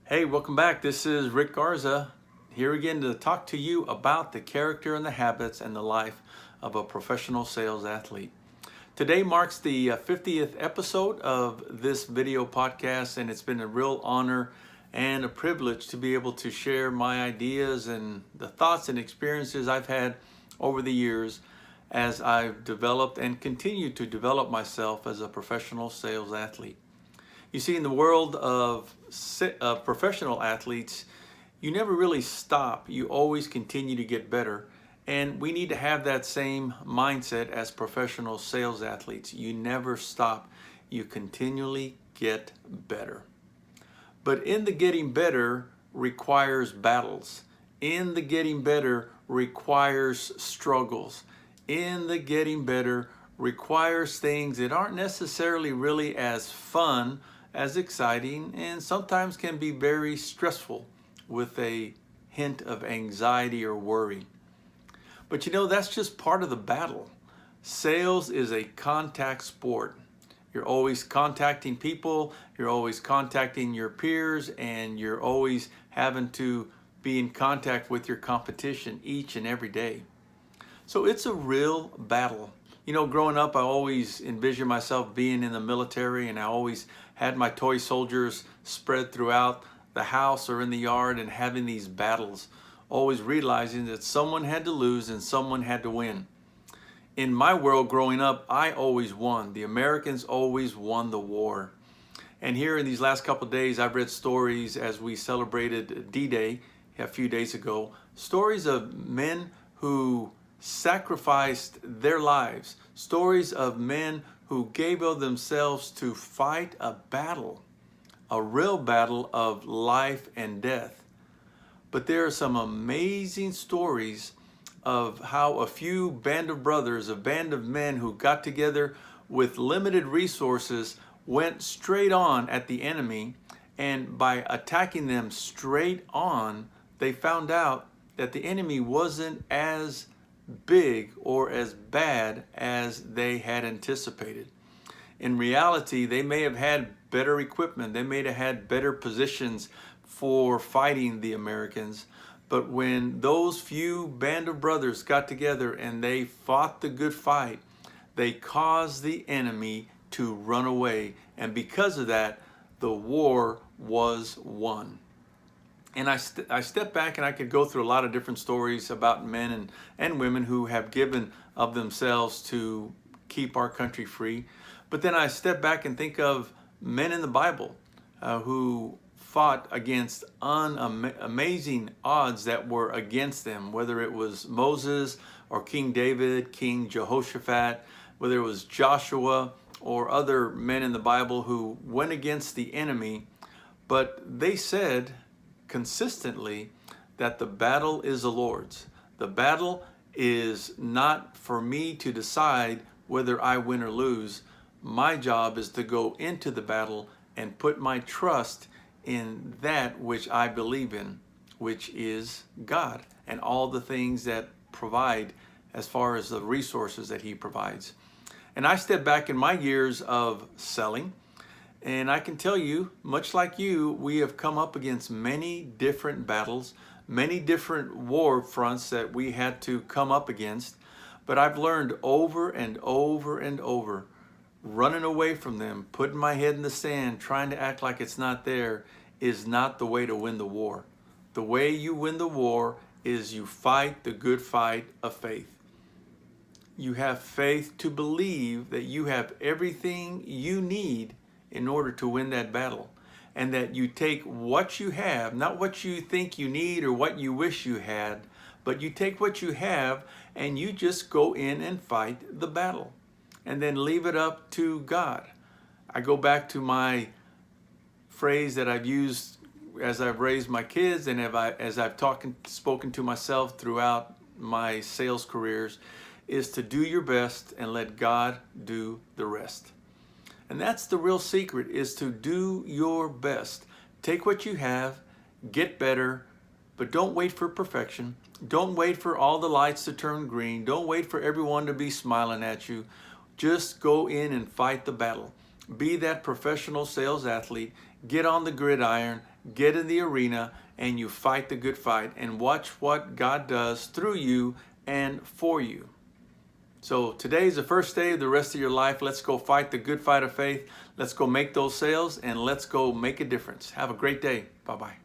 Hey, welcome back. This is Rick Garza here again to talk to you about the character and the habits and the life of a professional sales athlete. Today marks the 50th episode of this video podcast, and it's been a real honor and a privilege to be able to share my ideas and the thoughts and experiences I've had over the years as I've developed and continue to develop myself as a professional sales athlete. You see, in the world of professional athletes, you never really stop. You always continue to get better. And we need to have that same mindset as professional sales athletes. You never stop. You continually get better. But in the getting better requires battles. In the getting better requires struggles. In the getting better requires things that aren't necessarily really as fun, as exciting, and sometimes can be very stressful with a hint of anxiety or worry. But you know, that's just part of the battle. Sales is a contact sport. You're always contacting people, you're always contacting your peers, and you're always having to be in contact with your competition each and every day. So it's a real battle. You know, growing up, I always envisioned myself being in the military, and I always had my toy soldiers spread throughout the house or in the yard and having these battles, always realizing that someone had to lose and someone had to win. In my world growing up, I always won. The Americans always won the war. And here in these last couple of days, I've read stories as we celebrated D-Day a few days ago, stories of men who sacrificed their lives, stories of men who gave of themselves to fight a battle, a real battle of life and death. But there are some amazing stories of how a few band of brothers, a band of men who got together with limited resources, went straight on at the enemy, and by attacking them straight on, they found out that the enemy wasn't as big or as bad as they had anticipated. In reality, they may have had better equipment, they may have had better positions for fighting the Americans, but when those few band of brothers got together and they fought the good fight, they caused the enemy to run away, and because of that, the war was won. And I step back and I could go through a lot of different stories about men and women who have given of themselves to keep our country free. But then I step back and think of men in the Bible who fought against amazing odds that were against them, whether it was Moses or King David, King Jehoshaphat, whether it was Joshua or other men in the Bible who went against the enemy, but they said consistently that the battle is the Lord's. The battle is not for me to decide whether I win or lose. My job is to go into the battle and put my trust in that which I believe in, which is God and all the things that provide as far as the resources that He provides. And I step back in my years of selling, and I can tell you, much like you, we have come up against many different battles, many different war fronts that we had to come up against. But I've learned over and over and over, running away from them, putting my head in the sand, trying to act like it's not there, is not the way to win the war. The way you win the war is you fight the good fight of faith. You have faith to believe that you have everything you need in order to win that battle, and that you take what you have, not what you think you need or what you wish you had, but you take what you have and you just go in and fight the battle and then leave it up to God. I go back to my phrase that I've used as I've raised my kids and as I've spoken to myself throughout my sales careers, is to do your best and let God do the rest. And that's the real secret, is to do your best. Take what you have, get better, but don't wait for perfection. Don't wait for all the lights to turn green. Don't wait for everyone to be smiling at you. Just go in and fight the battle. Be that professional sales athlete. Get on the gridiron, get in the arena, and you fight the good fight and watch what God does through you and for you. So today is the first day of the rest of your life. Let's go fight the good fight of faith. Let's go make those sales and let's go make a difference. Have a great day. Bye-bye.